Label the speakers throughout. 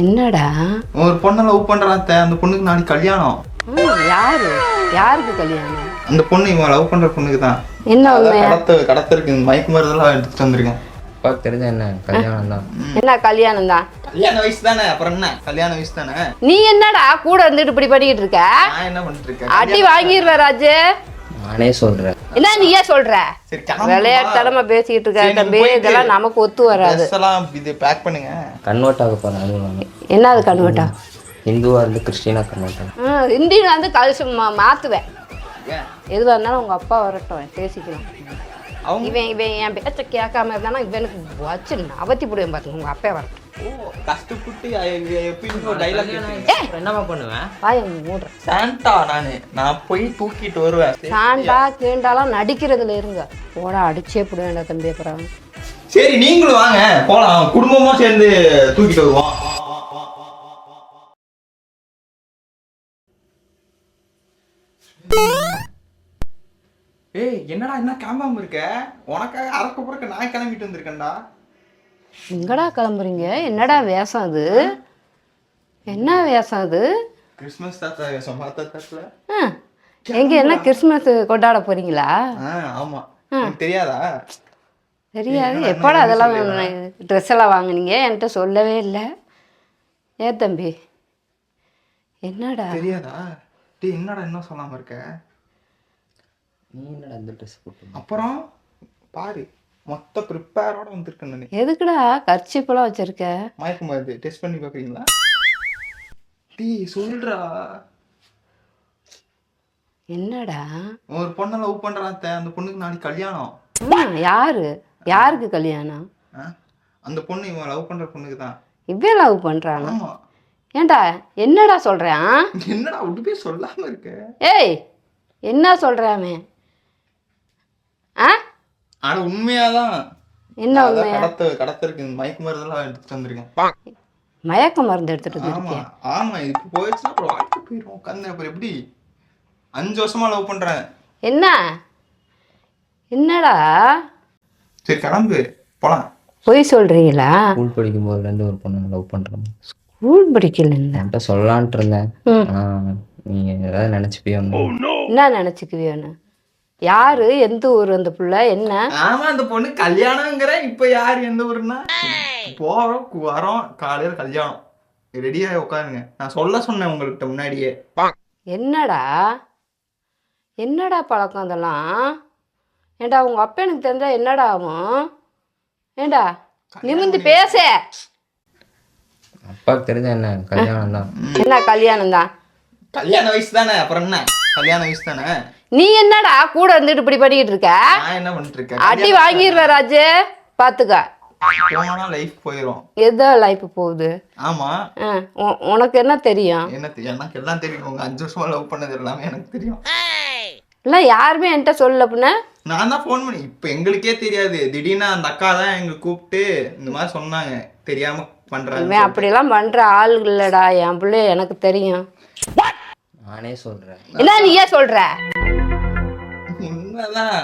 Speaker 1: என்னடா
Speaker 2: ஒரு பொண்ணை லவ் பண்றான் அந்த பொண்ணுக்கு நாளைக்கு கல்யாணம்.
Speaker 1: யாருக்கு கல்யாணம்?
Speaker 2: அந்த பொண்ணு இவன் லவ் பண்ற பொண்ணுக்கு தான்.
Speaker 1: என்ன
Speaker 2: கடத்தருக்கு மயக்க மருந்தெல்லாம் எடுத்துட்டு வந்திருக்கேன்.
Speaker 3: தெரிஞ்ச என்ன கல்யாணம் தான்.
Speaker 1: என்ன கல்யாணம் தான்?
Speaker 2: கல்யாண வயசு தானே, அப்புறம் என்ன கல்யாண வயசு தானே.
Speaker 1: நீ என்னடா கூட இருந்துட்டு இப்படி பண்ணிட்டு இருக்க?
Speaker 2: நான் என்ன பண்ணிட்டு இருக்கேன்?
Speaker 1: அடி வாங்கிடுவ ராஜு.
Speaker 3: நானே சொல்றேன்.
Speaker 1: என்ன நீ ஏன் சொல்ற? விளையாட்டுத்தனமா பேசிட்டு இருக்க தம்பி, இதெல்லாம் நமக்கு ஒத்து வராது.
Speaker 2: இது பேக் பண்ணுங்க.
Speaker 3: கன்வெர்ட் ஆக போறேன்.
Speaker 1: என்ன அது கன்வெர்ட்டா?
Speaker 3: ஹிந்துவா இருந்து கிறிஸ்டினா கன்வெர்ட் ஆகும்.
Speaker 1: ஹிந்தின்னு வந்து கழிச்சு மாத்துவேன். எதுவாக இருந்தாலும் உங்க அப்பா வரட்டும், பேசிக்கலாம். இவன் என் பேச்ச கேட்காம இருந்தானா இவனுக்கு வச்சு அவத்தி போடுவேன் பாத்துங்க. உங்க அப்பா வரட்டும்.
Speaker 2: கஷ்டப்பட்டு என்னமா பண்ணுவேன்?
Speaker 1: வாய மூடுற
Speaker 2: சாண்டா நான் போய் தூக்கிட்டு வருவேன்.
Speaker 1: சாண்டா கேண்டாலாம் நடிக்கிறதுல இருங்க. போடா அடிச்சே போடுவேன்டா தம்பி. அப்புறம்
Speaker 2: சரி நீங்களும் வாங்க போலாம், குடும்பமா சேர்ந்து தூக்கிட்டு வருவோம். ஏய் என்னடா என்ன கிளம்பாம இருக்க? உனக்காக அறக்க புறக்க நான் கிளம்பிட்டு வந்திருக்கேன்டா.
Speaker 1: எங்கடா கிளம்புறீங்க? என்னடா வேஷம் அது? என்ன வேஷம் அது?
Speaker 2: கிறிஸ்மஸ் தாத்தா வேஷம் தாத்தால.
Speaker 1: எங்க என்ன கிறிஸ்மஸ் கொண்டாட போறீங்களா?
Speaker 2: ஆமா. தெரியாதா?
Speaker 1: தெரியாது. எப்படா அதெல்லாம் ட்ரெஸ் எல்லாம் வாங்குனீங்க? என்கிட்ட சொல்லவே இல்லை. ஏன் தம்பி என்னடா
Speaker 2: தெரியாதா? டேய் என்னடா இன்னும் சொல்லாம இருக்க?
Speaker 3: நீ என்னடா இந்த ட்ரெஸ் போட்டு?
Speaker 2: அப்புறம் பாரு மொத்த ப்ரிப்பேரோட வந்திருக்கேன் நான்.
Speaker 1: எதுக்குடா கர்ச்சீப்பெல்லாம் வச்சிருக்க?
Speaker 2: மயக்க மருந்து டெஸ்ட் பண்ணி பார்க்குறீங்களா? டேய் சொல்றா.
Speaker 1: என்னடா
Speaker 2: ஒரு பொண்ணை லவ் பண்றான் அந்த பொண்ணுக்கு நாளைக்கு கல்யாணம்.
Speaker 1: யாருக்கு கல்யாணம்?
Speaker 2: அந்த பொண்ணு இவன் லவ் பண்ற பொண்ணுக்கு தான்.
Speaker 1: இவன் லவ் பண்றானா?
Speaker 2: ஆமா.
Speaker 1: ஏண்டா என்னடா சொல்றான்?
Speaker 2: என்னடா உடுப்பே சொல்லாம இருக்க?
Speaker 1: ஏய் என்ன சொல்றாமே?
Speaker 2: ஆனா உண்மையாதான்.
Speaker 1: என்ன உண்மையா?
Speaker 2: கடத்தருக்கு மயக்க மருந்தெல்லாம் எடுத்துட்டு வந்திருக்கேன்.
Speaker 1: மயக்க மருந்து எடுத்துட்டு வந்திருக்கேன்?
Speaker 2: ஆமா. இது போயிடுச்சுன்னா அப்புறம் வாழ்க்கை போயிடும். உட்காந்து அப்புறம் எப்படி? 5 வருஷமா லவ் பண்றேன்.
Speaker 1: என்னடா?
Speaker 2: சரி கிளம்பு போலாம்.
Speaker 1: போய் சொல்றீங்களா?
Speaker 3: ஸ்கூல் படிக்கும் போதுல இருந்து ஒரு பொண்ணு லவ் பண்றேன்.
Speaker 1: ஸ்கூல் படிக்கல
Speaker 3: என்கிட்ட சொல்லலான்ட்டு இருந்தேன். நீங்க ஏதாவது நினைச்சுப்பியோ?
Speaker 1: என்ன நினைச்சுக்குவியோன்னு? யாரு? எந்த ஊர் அந்த புள்ள? என்ன?
Speaker 2: ஆமா அந்த பொண்ணு கல்யாணங்கிற. இப்ப யாரு எந்த ஊருன்னா போறோம் வரோம், காலையில கல்யாணம். ரெடியாக உட்காருங்க. நான் சொன்னேன் உங்கள்கிட்ட முன்னாடியே.
Speaker 1: என்னடா பழக்கம் அதெல்லாம்? ஏண்டா உங்க அப்பா எனக்கு தெரிஞ்சா என்னடா ஆகும்? ஏண்டா நிமிந்து பேச.
Speaker 3: அப்பாவுக்கு தெரிஞ்ச என்ன கல்யாணம் தான்.
Speaker 1: என்ன கல்யாணம் தான்?
Speaker 2: கல்யாண வயசு தானே, அப்புறம் என்ன கல்யாண வயசு தானே.
Speaker 1: நீ என்னடா கூட இருந்துட்டு இப்படி பண்ணிட்டு இருக்க?
Speaker 2: நான் என்ன பண்ணிட்டு இருக்கேன்?
Speaker 1: அடி வாங்கிடுவ ராஜு, பாத்துக்க.
Speaker 2: போனா லைஃப் போயிடும்.
Speaker 1: எதோ லைஃப் போகுது.
Speaker 2: ஆமா.
Speaker 1: உனக்கு என்ன தெரியும்?
Speaker 2: எனக்கு எல்லாம் தெரியும். உங்க 5 வருஷமா லவ் பண்ணது எல்லாமே எனக்கு தெரியும்.
Speaker 1: இல்ல யாருமே என்கிட்ட சொல்லல புண்ண.
Speaker 2: நான் தான் ஃபோன் பண்ணி. இப்ப எங்களுக்கே தெரியாது. திடீர்னு அந்த அக்கா தான் எங்க கூப்பிட்டு இந்த மாதிரி சொன்னாங்க. தெரியாம பண்றாங்க.
Speaker 1: அப்படியெல்லாம் பண்ற ஆள் இல்லடா என் பிள்ளை, எனக்கு தெரியும்.
Speaker 3: நானே சொல்றேன்.
Speaker 1: என்ன நீ ஏன் சொல்ற?
Speaker 2: உண்மைதான்.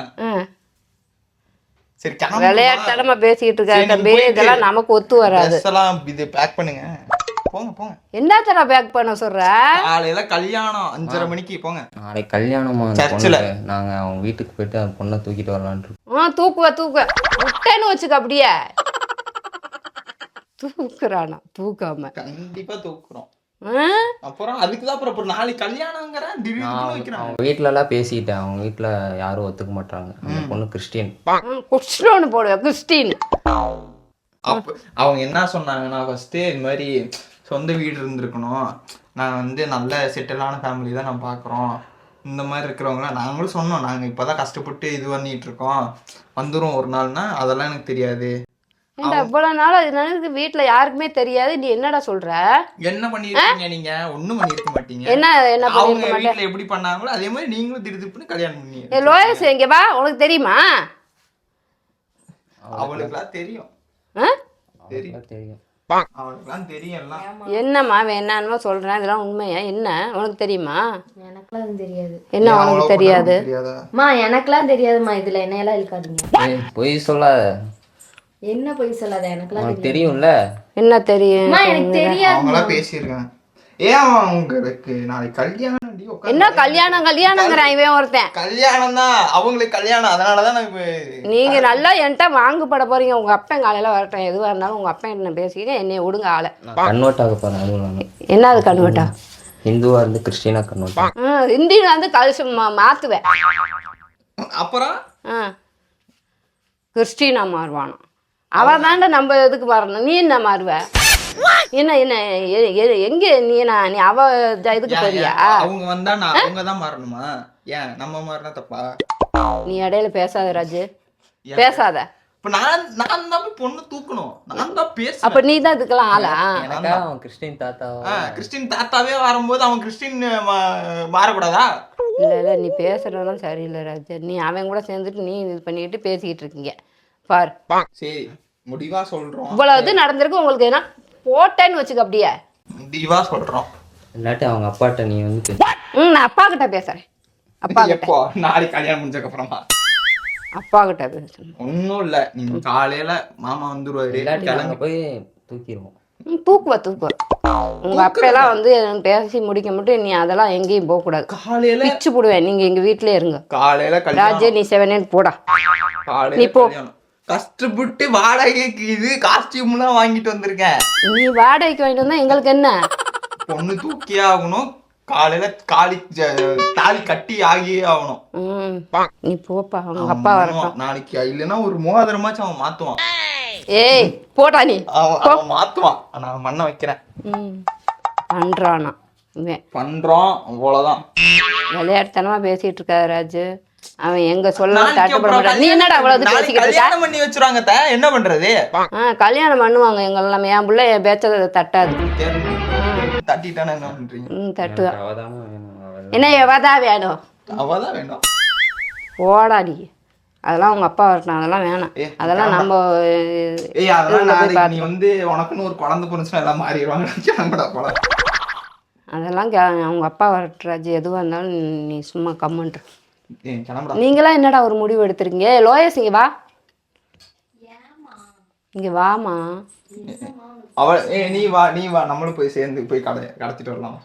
Speaker 2: சரி
Speaker 1: விளையாட்டுத்தனமா பேசிட்டு இருக்க தம்பி, இதெல்லாம் நமக்கு ஒத்து வராது.
Speaker 2: இது பேக் பண்ணுங்க. போங்க.
Speaker 1: என்னத்தடா பேக் பண்ண சொல்ற?
Speaker 2: காலையில கல்யாணம் 5:30 மணிக்கு. போங்க.
Speaker 3: நாளைக்கு கல்யாணமா சர்ச்சில். நாங்க அவங்க வீட்டுக்கு போயிட்டு அந்த பொண்ணை தூக்கிட்டு வரலான்னு இருக்கோம்.
Speaker 1: தூக்குவ விட்டேன்னு வச்சுக்க. அப்படியே தூக்குறானா? தூக்காம
Speaker 2: கண்டிப்பா தூக்குறோம். அப்புறம் அதுக்குதான் அப்புறம் நாளைக்கு கல்யாணங்கிற
Speaker 3: அவங்க வீட்டுல எல்லாம் பேசிட்டேன். அவங்க வீட்டுல யாரும் ஒத்துக்க மாட்டாங்க. அந்த பொண்ணு கிறிஸ்டின்.
Speaker 1: கிறிஸ்டின் போடுவேன். கிறிஸ்டின்.
Speaker 2: அவங்க என்ன சொன்னாங்கன்னா, ஃபர்ஸ்ட் இந்த மாதிரி சொந்த வீடு இருந்திருக்கணும், நான் வந்து நல்ல செட்டிலான ஃபேமிலி தான் நான் பார்க்குறோம், இந்த மாதிரி இருக்கிறவங்களாம் நாங்களும் சொன்னோம். நாங்கள் இப்போ தான் கஷ்டப்பட்டு இது பண்ணிட்டு இருக்கோம், வந்துடும் ஒரு நாள்னா. அதெல்லாம் எனக்கு தெரியாது.
Speaker 1: இவ்வளோ நாள் அது எனக்கு வீட்டில் யாருக்குமே தெரியாது. நீ என்னடா சொல்ற?
Speaker 2: என்ன பண்ணிருக்கீங்க நீங்க? ஒன்றும் பண்ணிருக்க மாட்டீங்க.
Speaker 1: என்ன
Speaker 2: அவங்க வீட்டில் எப்படி பண்ணாங்களோ அதே மாதிரி நீங்களும் திடுதிப்புன்னு கல்யாணம் பண்ணி.
Speaker 1: லோயர்ஸ் எங்க வா, உனக்கு தெரியுமா?
Speaker 2: அவளுக்குலாம் தெரியும். தெரியும்.
Speaker 1: என்னம்மா என்னன்னு சொல்றேன், இதெல்லாம் உண்மையா? என்ன உனக்கு தெரியுமா?
Speaker 4: எனக்குலாம் தெரியாது.
Speaker 1: என்ன உனக்கு தெரியாது?
Speaker 4: எனக்குலாம் தெரியாதுமா. இதுல என்ன எல்லாம் இருக்காதீங்க.
Speaker 3: பொய் சொல்லாத.
Speaker 4: என்ன பொய் சொல்லாத? எனக்குலாம்
Speaker 3: தெரியும்ல.
Speaker 1: என்ன தெரியும்?
Speaker 4: அம்மா எனக்கு தெரியாது.
Speaker 2: அவங்களா பேசியிருக்காங்க. ஏன் உங்களுக்கு நாளைக்கு கல்யாணம்?
Speaker 1: என்ன கல்யாணங்கிறான் இவன் ஒருத்தன்.
Speaker 2: கல்யாணம் தான் அவங்களுக்கு கல்யாணம், அதனாலதான்
Speaker 1: நீங்க நல்லா என்கிட்ட வாங்கப்பட போறீங்க. உங்க அப்பன் காலையில வரட்டும், எதுவா இருந்தாலும் உங்க அப்பன் என்ன பேசிக்க, என்னைய விடுங்க ஆளை.
Speaker 3: கன்வெர்ட் ஆக போறேன். அதுவும்
Speaker 1: என்ன அது கன்வெர்ட்டா?
Speaker 3: ஹிந்துவா இருந்து கிறிஸ்டினா கன்வெர்ட்.
Speaker 1: ஹிந்தியில வந்து கழிச்சு மாத்துவேன்.
Speaker 2: அப்புறம்
Speaker 1: கிறிஸ்டினா மாறுவானோ அவ தாண்ட நம்ம எதுக்கு மாறணும்? நீ என்ன மாறுவ? என்ன என்ன எங்க நீ நீ அவ இதுக்கு போறியா?
Speaker 2: அவங்க வந்தா அவங்க தான் மாறணுமா? ஏன் நம்ம மாறினா தப்பா?
Speaker 1: நீ இடையில பேசாத ராஜு, பேசாத.
Speaker 2: இப்ப நான் தான் பொண்ணு தூக்கணும், நான் தான் பேச.
Speaker 1: அப்ப நீ தான் இதுக்கெல்லாம் ஆளா?
Speaker 3: அவன் கிறிஸ்டின் தாத்தாவா?
Speaker 2: கிறிஸ்டின் தாத்தாவே வரும்போது அவன் கிறிஸ்டின் மாறக்கூடாதா?
Speaker 1: இல்ல நீ பேசுறதெல்லாம் சரியில்லை ராஜு. நீ அவன் கூட சேர்ந்துட்டு நீ இது பண்ணிக்கிட்டு பேசிக்கிட்டு இருக்கீங்க பாரு.
Speaker 2: சரி முடிவா சொல்றோம்.
Speaker 1: இவ்வளவு இது நடந்திருக்கு உங்களுக்கு. என்ன போட்டேன்னு வச்சுக்க அப்படியே
Speaker 2: முடிவா சொல்றோம்.
Speaker 3: இல்லாட்டி அவங்க அப்பாட்ட நீ வந்து
Speaker 1: நான் அப்பா கிட்ட பேசுறேன். அப்பா
Speaker 2: எப்போ? நாளைக்கு கல்யாணம் முடிஞ்சதுக்கு அப்புறமா
Speaker 1: அப்பா கிட்ட பேசணும்.
Speaker 2: ஒன்னும் இல்ல, நீங்க காலையில மாமா வந்துருவாரு,
Speaker 3: கிளம்பி போய் தூக்கிடுவோம்.
Speaker 1: தூக்குவ உங்க அப்பெல்லாம் வந்து பேசி முடிக்க மட்டும் நீ அதெல்லாம் எங்கேயும் போக கூடாது.
Speaker 2: காலையில
Speaker 1: பிச்சு போடுவேன். நீங்க எங்க வீட்லயே இருங்க.
Speaker 2: காலையில
Speaker 1: ராஜே நீ 7 போடா.
Speaker 2: நீ போ. கஷ்டப்பட்டு வாடகைக்கு இது காஸ்டியூம் எல்லாம் வாங்கிட்டு வந்திருக்கேன்.
Speaker 1: நீ வாடகைக்கு வாங்கிட்டு வந்தா எங்களுக்கு என்ன?
Speaker 2: பொண்ணு தூக்கி ஆகணும், காலையில தாலி கட்டி ஆகியே ஆகணும்.
Speaker 1: நீ போப்பா, அவங்க அப்பா வரட்டும்
Speaker 2: நாளைக்கு. இல்லைன்னா ஒரு மோதிரமாச்சும் அவன் மாத்துவான்.
Speaker 1: ஏய் போடா நீ.
Speaker 2: அவன் மாத்துவான், நான் மண்ண வைக்கிறேன்.
Speaker 1: பண்றானா
Speaker 2: பண்றோம், அவ்வளவுதான்.
Speaker 1: விளையாட்டுத்தனமா பேசிட்டு இருக்காரு ராஜு. அவன் எங்க சொல்ல தட்டுப்பட மாட்டான். நீ என்னடா அவ்வளவு பேசிக்கிட்டு இருக்க?
Speaker 2: கல்யாணம் பண்ணி வச்சிருவாங்க, என்ன பண்றது?
Speaker 1: கல்யாணம் பண்ணுவாங்க எங்க எல்லாம். என் புள்ள என் பேச்ச தட்டாது.
Speaker 2: தட்டிட்டானே என்ன பண்றீங்க?
Speaker 1: தட்டுவேன். என்ன எவதா வேணும்?
Speaker 2: அவதான் வேணும்.
Speaker 1: போடா நீ. அதெல்லாம் உங்க அப்பா வரட்டும், அதெல்லாம் வேணாம். அதெல்லாம் நம்ம
Speaker 2: நீ வந்து உனக்குன்னு ஒரு குழந்தை பிறந்துச்சுன்னா எல்லாம் மாறிடுவாங்க.
Speaker 1: அதெல்லாம் அவங்க அப்பா வரட்டும் ராஜு. எதுவாக இருந்தாலும் நீ சும்மா கம்முன்ற.
Speaker 2: கிளம்புடா.
Speaker 1: நீங்களாம் என்னடா ஒரு முடிவு எடுத்துருக்கீங்க? லோயஸ் இங்க வா, இங்க வாமா.
Speaker 2: நீ வா நம்மளும் போய் சேர்ந்து போய் கடத்திட்டு வரலாம்.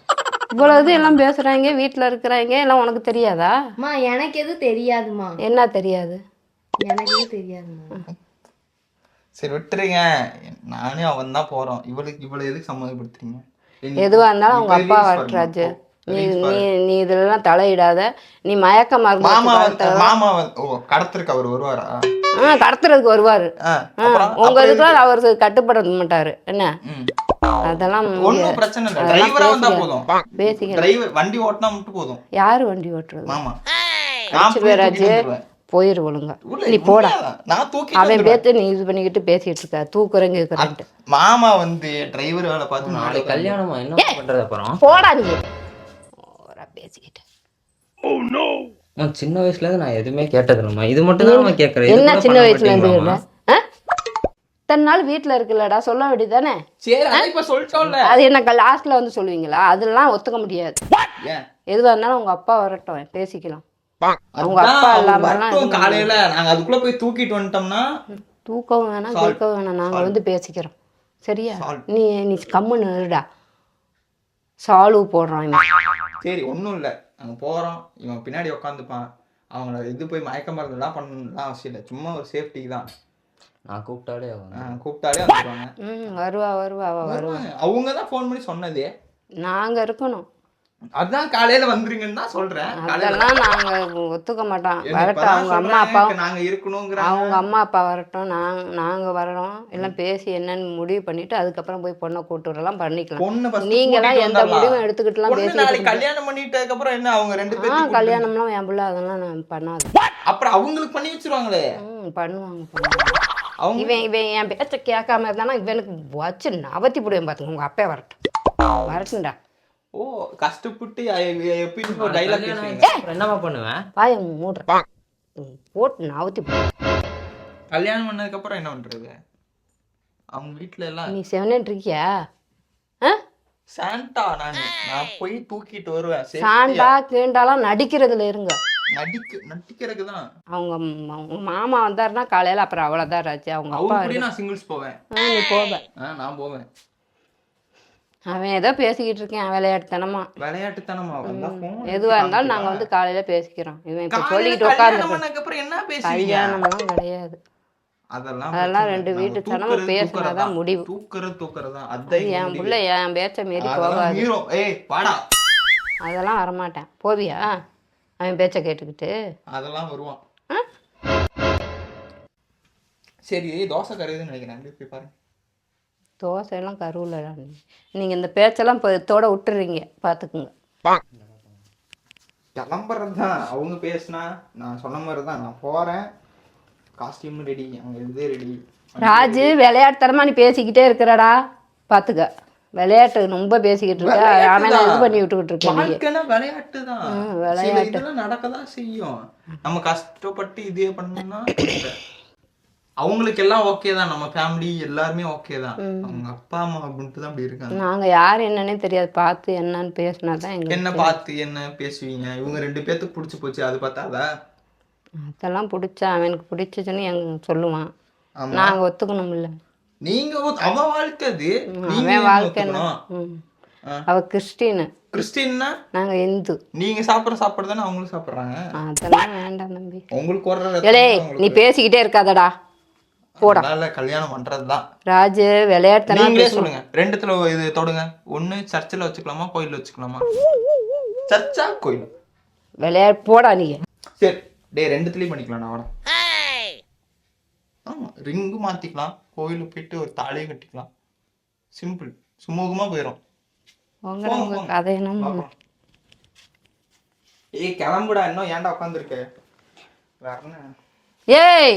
Speaker 1: இவ்வளவு இது எல்லாம் பேசுறாங்க, வீட்டுல இருக்கிறாங்க எல்லாம். உனக்கு தெரியாதா?
Speaker 4: அம்மா எனக்கு எதுவும் தெரியாதுமா.
Speaker 1: என்ன தெரியாது?
Speaker 4: எனக்கு எதுவும் தெரியாதுமா.
Speaker 2: சரி விட்டுருங்க, நானே அவன் தான் போறோம். இவ்வளவு எதுக்கு சம்மதப்படுத்துறீங்க?
Speaker 1: எதுவா இருந்தாலும் அவங்க அப்பா வரட்ராஜு. நீ நீ நீ இதெல்லாம் தலையிடாத. நீ மயக்கமா
Speaker 2: மாமா கடத்துறதுக்கு அவர் வருவாரா?
Speaker 1: கடத்துறதுக்கு வருவாரு. உங்க இதுக்கெல்லாம் அவருக்கு கட்டுப்பட மாட்டாரு. என்ன அதெல்லாம்
Speaker 2: ஒண்ணும் பிரச்சனை இல்ல, டிரைவரா வந்தா போதும்.
Speaker 1: பேசிக்க.
Speaker 2: டிரைவர் வண்டி ஓட்டினா மட்டும் போதும்.
Speaker 1: யாரு வண்டி ஓட்டுறது?
Speaker 2: மாமா.
Speaker 1: ராஜு போயிரு ஒழுங்கா. நீ போடா.
Speaker 2: நான் தூக்கி
Speaker 1: அவன் பேத்து நீ இது பண்ணிக்கிட்டு பேசிட்டு இருக்க. தூக்குறேங்க இருக்கிறேன்ட்டு.
Speaker 2: மாமா வந்து டிரைவர் வேலை பார்த்து
Speaker 3: நாளைக்கு கல்யாணமா என்ன பண்றது? அப்புறம்
Speaker 1: போடா நீ. பேசிக்கிட்டு
Speaker 3: சின்ன வயசுல இருந்து நான் எதுவுமே கேட்டதில்லம்மா. இது மட்டும் தான் நான் கேட்கறேன்.
Speaker 1: என்ன சின்ன வயசுல இருந்து தன்னால வீட்டுல இருக்குல்லடா, சொல்ல வேண்டியதானே?
Speaker 2: சரி இப்ப சொல்லிட்டோம்ல.
Speaker 1: அது என்ன லாஸ்ட்ல வந்து சொல்லுவீங்களா? அதெல்லாம் ஒத்துக்க முடியாது. எதுவா இருந்தாலும் உங்க அப்பா வரட்டும், பேசிக்கலாம். அவங்க அப்பா இல்லாம
Speaker 2: காலையில நாங்க அதுக்குள்ள போய் தூக்கிட்டு வந்துட்டோம்னா
Speaker 1: தூக்கவும் வேணாம், கேட்கவும் வேணாம். நாங்க வந்து பேசிக்கிறோம், சரியா? நீ நீ கம்முன்னு இருடா. சால்வு போடுறான் இவன்.
Speaker 2: சரி ஒன்றும் இல்லை, நாங்கள் போகிறோம். இவன் பின்னாடி உட்காந்துப்பான். அவங்கள இது போய் மயக்க மருந்துலாம் பண்ணலாம் அவசியம் இல்லை, சும்மா ஒரு சேஃப்டிக்கு தான்.
Speaker 3: நான் கூப்பிட்டாலே
Speaker 2: வந்துடுவாங்க.
Speaker 1: வருவா வருவாங்க.
Speaker 2: அவங்க தான் ஃபோன் பண்ணி சொன்னதே.
Speaker 1: நாங்க இருக்கணும்.
Speaker 2: அதான் காலையில வந்துருங்கன்னு தான் சொல்றேன்.
Speaker 1: அதெல்லாம் நாங்க ஒத்துக்க மாட்டோம். வரட்டும், அவங்க அம்மா அப்பா
Speaker 2: நாங்க இருக்கணுங்கிற
Speaker 1: அவங்க அம்மா அப்பா வரட்டும், நாங்க வரோம். எல்லாம் பேசி என்னன்னு முடிவு பண்ணிட்டு அதுக்கப்புறம் போய் பொண்ணை கூட்டுறலாம் பண்ணிக்கலாம். நீங்க எல்லாம் எந்த முடிவும் எடுத்துக்கிட்டுலாம் பேசி
Speaker 2: கல்யாணம் பண்ணிட்டதுக்கு அப்புறம் என்ன அவங்க 2 பேரும்
Speaker 1: கல்யாணம்லாம் என் பிள்ளை அதெல்லாம் நான் பண்ணாது.
Speaker 2: அப்புறம் அவங்களுக்கு பண்ணி வச்சிருவாங்களே.
Speaker 1: பண்ணுவாங்க. இவன் என் பேச்ச கேட்காம இருந்தானா இவனுக்கு வச்சு நவத்தி போடுவேன். பாத்துங்க உங்க அப்பா வரட்டும்டா.
Speaker 2: ஓ கஷ்டப்பட்டு எப்பயும் டைலாக்
Speaker 3: என்னமா பண்ணுவேன்?
Speaker 1: பாய மூடுற போட்டு நவத்தி போடு.
Speaker 2: கல்யாணம் பண்ணதுக்கு அப்புறம் என்ன பண்றது? அவங்க வீட்டுல எல்லாம்
Speaker 1: நீ 7 இருக்கியா?
Speaker 2: சாண்டா நான் போய் தூக்கிட்டு வருவேன்.
Speaker 1: சாண்டா கேண்டாலாம் நடிக்கிறதுல இருங்க.
Speaker 2: நட்டிக்கிறதுக்கு தான்.
Speaker 1: அவங்க மாமா வந்தாருன்னா காலையில அப்புறம் அவ்வளோதான் ராஜு. அவங்க
Speaker 2: அவங்க
Speaker 1: அப்பா
Speaker 2: கூட நான் சிங்கிள்ஸ் போவேன்.
Speaker 1: நீ போவ.
Speaker 2: நான் போவேன்.
Speaker 1: அவன் ஏதோ பேசிக்கிட்டு இருக்கேன் விளையாட்டுத்தனமா.
Speaker 2: வந்தா phone
Speaker 1: எதுவா இருந்தாலும் நாங்க வந்து காலையில பேசிக்கிறோம். இவன் இப்ப சொல்லிட்டு
Speaker 2: கல்யாணம் பண்ணதுக்கு அப்புறம் என்ன பேசுவீங்க?
Speaker 1: கல்யாணம்லாம் கிடையாது. அதெல்லாம் ரெண்டு வீட்டு தனமா பேசினாதான் முடிவு.
Speaker 2: தூக்குறதான் அதான்
Speaker 1: என் புள்ள என் பேச்ச மீறி போகாது.
Speaker 2: வாடா
Speaker 1: அதெல்லாம் வரமாட்டேன். போவியா அவன் பேச்ச கேட்டுக்கிட்டு?
Speaker 2: அதெல்லாம் வருவான். சரி தோசை கருதுன்னு நினைக்கிறேன். போய் பாருங்க.
Speaker 1: தோசையெல்லாம் கருவில் நீங்க இந்த பேச்செல்லாம் இப்போ இதோட விட்டுறீங்க பார்த்துக்குங்க.
Speaker 2: கிளம்புறது தான் அவங்க பேசினா நான் சொன்ன மாதிரி தான் நான் போறேன். காஸ்டியூம் ரெடி, அவங்க இது ரெடி.
Speaker 1: ராஜு விளையாட்டுத்தனமா நீ பேசிக்கிட்டே இருக்கிறடா பார்த்துக்க. விளையாட்டு ரொம்ப பேசிக்கிட்டு இருக்க. அவன் இது பண்ணி விட்டுக்கிட்டு இருக்கேன்.
Speaker 2: விளையாட்டு தான். இதெல்லாம் நடக்கதான் செய்யும். நம்ம கஷ்டப்பட்டு இதே பண்ணோம்னா அவங்களுக்கு எல்லாம் ஓகே தான். நம்ம ஃபேமிலி எல்லாருமே ஓகே தான். அவங்க அப்பா அம்மா அப்படின்ட்டு தான் அப்படி இருக்காங்க.
Speaker 1: நாங்க யாரு என்னன்னே தெரியாது. பார்த்து என்னன்னு பேசினாதான் எங்களுக்கு
Speaker 2: என்ன பார்த்து என்ன பேசுவீங்க? இவங்க ரெண்டு பேத்துக்கு பிடிச்சி போச்சு, அது பார்த்தாதா?
Speaker 1: அதெல்லாம் பிடிச்சா அவனுக்கு பிடிச்சிச்சுன்னு எங்க சொல்லுவான். நாங்க ஒத்துக்கணும் இல்ல.
Speaker 2: நீங்க அவன் வாழ்க்கை அது.
Speaker 1: அவன் வாழ்க்கை அவ கிறிஸ்டின்னா நாங்க இந்து.
Speaker 2: நீங்க சாப்பிட்ற சாப்பாடு தானே அவங்களும் சாப்பிட்றாங்க.
Speaker 1: அதெல்லாம் வேண்டாம் தம்பி.
Speaker 2: உங்களுக்கு ஒரு
Speaker 1: நீ பேசிக்கிட்டே இருக்காதடா போடா.
Speaker 2: கல்யாணம் பண்றதுதான்.
Speaker 1: ராஜு விளையாட்டு
Speaker 2: நீங்களே சொல்லுங்க. ரெண்டுத்துல இது தொடுங்க. ஒண்ணு சர்ச்சில் வச்சுக்கலாமா கோயில்ல வச்சுக்கலாமா? சர்ச்சா கோயில்?
Speaker 1: விளையாட்டு போடா நீ.
Speaker 2: சரி ரெண்டுத்துலயும் பண்ணிக்கலாம். நான் வரேன். ஆமா ரிங்கு மாத்திக்கலாம். கோயிலுக்கு போயிட்டு ஒரு தாலியை கட்டிக்கலாம். சிம்பிள், சுமூகமா போயிடும்.
Speaker 1: உங்க கதை என்ன?
Speaker 2: கிளம்புடா. இன்னும் ஏன்டா உட்காந்துருக்க? வரணும்.
Speaker 1: ஏய்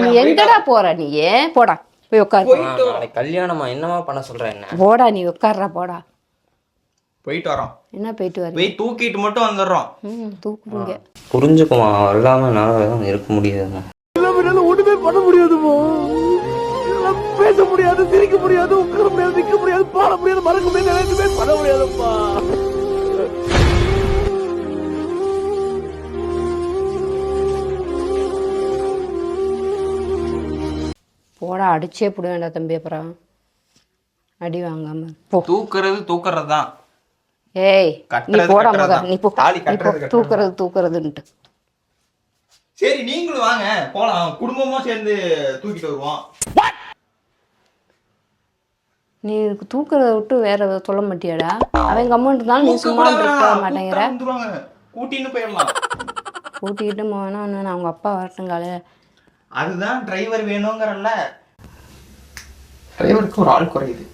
Speaker 1: நீ எங்கடா போற? நீ போடா போய் உட்காரு.
Speaker 3: நாளைக்கு கல்யாணமா என்னமா பண்ண சொல்ற? என்ன
Speaker 1: போடா நீ உட்கார்றா போடா.
Speaker 2: போயிட்டு வரோம்.
Speaker 1: என்ன போயிட்டு வர?
Speaker 2: போய் தூக்கிட்டு மட்டும் வந்துடுறோம்.
Speaker 1: தூக்குறீங்க.
Speaker 3: புரிஞ்சுக்குமா? இல்லாம என்னால இருக்க முடியாதுமா.
Speaker 5: ஒண்ணுமே பண்ண முடியாதுமா. பேச முடியாது, சிரிக்க முடியாது, உட்கார முடியாது, நிக்க முடியாது, பாட முடியாது, மறக்க முடியாது, எதுவுமே பண்ண முடியாதுப்பா.
Speaker 1: போடா அடிச்சே போட வேண்டாம் தம்பி. அப்புறம் அடி வாங்காம போ.
Speaker 2: தூக்குறது தான்.
Speaker 1: ஏய் நீ போடா முத. நீ போ. தூக்குறதுன்ட்டு.
Speaker 2: சரி நீங்களும் வாங்க போலாம். குடும்பமா சேர்ந்து தூக்கிட்டு வருவோம்.
Speaker 1: நீ தூக்குறத விட்டு வேற சொல்ல மாட்டியாடா? அவங்க அமௌண்ட் இருந்தாலும் நீ சும்மா இருக்க மாட்டேங்கிற.
Speaker 2: கூட்டின்னு போயிடலாம்.
Speaker 1: கூட்டிக்கிட்டு போனா அவங்க அப்பா வரட்டுங்கால.
Speaker 2: அதுதான் டிரைவர் வேணுங்கிறல்ல. டிரைவருக்கு ஒரு ஆள் குறையுது.